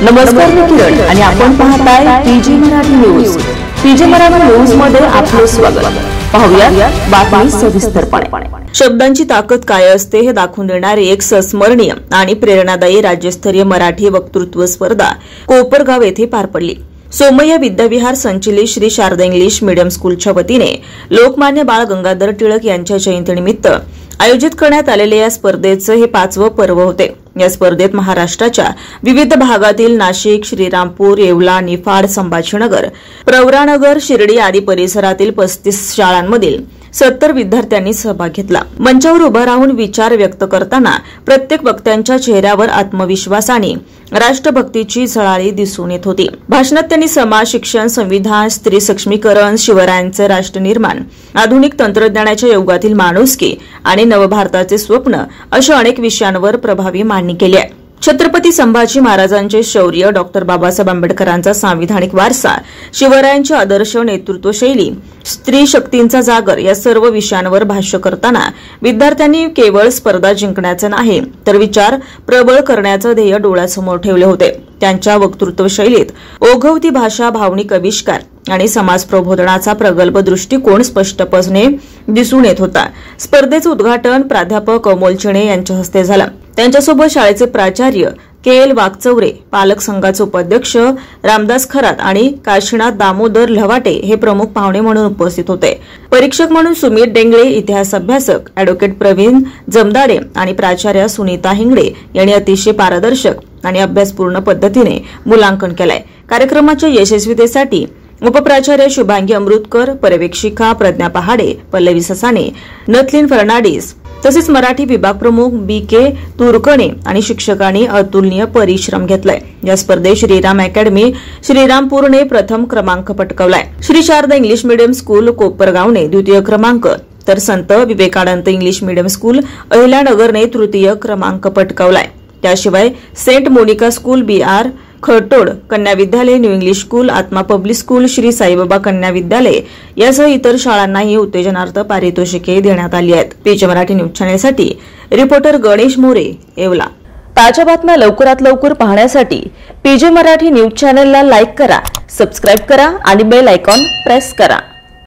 नमस्कार, मी किरण आणि आपण पाहताय PG Marathi news. PG Marathi news मध्ये आपले स्वागत। पाहूया बातमी सविस्तरपणे। शब्दांची ताकद काय असते हे दाखवून देणारी एक संस्मरणीय आणि प्रेरणादायी राज्यस्तरीय मराठी वक्तृत्व स्पर्धा कोपरगाव येथे पार पडली। सोमय्या विद्याविहार संचलित श्री शारदा इंग्लिश मीडियम स्कूलच्या वतीने लोकमान्य बाळ गंगाधर टिळक यांच्या जयंतीनिमित्त आयोजित करण्यात आलेल्या या स्पर्धेचं हे 5वं पर्व होते। या स्पर्धेत महाराष्ट्राच्या विविध भागातील नाशिक, श्रीरामपूर, येवला, निफाड, संभाजीनगर, प्रवरानगर, शिर्डी आदी परिसरातील 35 शाळांमधील 70 विद्यार्थ्यांनी सहभाग घेतला। मंचावर उभं राहून विचार व्यक्त करताना प्रत्येक वक्त्यांच्या चेहऱ्यावर आत्मविश्वास आणि राष्ट्रभक्तीची झळाळी दिसून येत होती। भाषणात त्यांनी समाज शिक्षण, संविधान, स्त्री सक्षमीकरण, शिवरायांचे राष्ट्रनिर्माण, आधुनिक तंत्रज्ञानाच्या युगातील माणुसकी आणि नवभारताचे स्वप्न अशा अनेक विषयांवर प्रभावी मांडणी केली आहे। छत्रपती संभाजी महाराजांचे शौर्य, डॉक्टर बाबासाहेब आंबेडकरांचा संविधानिक वारसा, शिवरायांचे आदर्श नेतृत्व शैली, स्त्री शक्तींचा जागर या सर्व विषयांवर भाष्य करताना विद्यार्थ्यांनी केवळ स्पर्धा जिंकण्याचे नाही तर विचार प्रबळ करण्याचे ध्येय डोळ्यासमोर ठेवले होते। त्यांच्या वक्तृत्व शैलीत ओघवती भाषा, भावनिक आविष्कार आणि समाज प्रबोधनाचा प्रगल्भ दृष्टिकोन स्पष्टपणे दिसून येत होता। स्पर्धेचे उद्घाटन प्राध्यापक अमोल चिणे यांच्या हस्ते झालं। त्यांच्यासोबत शाळेचे प्राचार्य के.एल. वागचौरे, पालक संघाचे उपाध्यक्ष रामदास खरात आणि काशीनाथ दामोदर लवाटे हे प्रमुख पाहुणे म्हणून उपस्थित होते। परीक्षक म्हणून सुमित डेंगळे, इतिहास अभ्यासक अॅडव्होकेट प्रवीण जमदाडे आणि प्राचार्य सुनीता हिंगडे यांनी अतिशय पारदर्शक आणि अभ्यासपूर्ण पद्धतीने मूल्यांकन केलंय। कार्यक्रमाच्या यशस्वीतेसाठी उपप्राचार्य शुभांगी अमृतकर, पर्यवेक्षिका प्रज्ञा पहाडे, पल्लवी ससाने, नथलिन फर्नांडिस तसेच मराठी विभाग प्रमुख बी.के. तुरकणे आणि शिक्षकांनी अतुलनीय परिश्रम घेतलाय। या स्पर्धेत श्रीराम अकॅडमी श्रीरामपूरने प्रथम क्रमांक पटकावलाय। Shri Sharada English medium school कोपरगावने द्वितीय क्रमांक तर Sant Vivekananda English medium school अहिल्यानगरने तृतीय क्रमांक पटकावलाय। त्याशिवाय saint Monica school, B R. Khartod Kanya Vidyalaya, new English school, Atma public school, Shri Saibaba Kanya Vidyalaya यासह इतर शाळांनाही उत्तेजनार्थ पारितोषिके देण्यात आली आहेत। पीजी मराठी न्यूज चॅनेलसाठी रिपोर्टर गणेश मोरे, येवला। ताज्या बातम्या लवकरात लवकर पाहण्यासाठी पीजी मराठी न्यूज चॅनेलला लाईक करा, सबस्क्राईब करा आणि बेल आयकॉन प्रेस करा।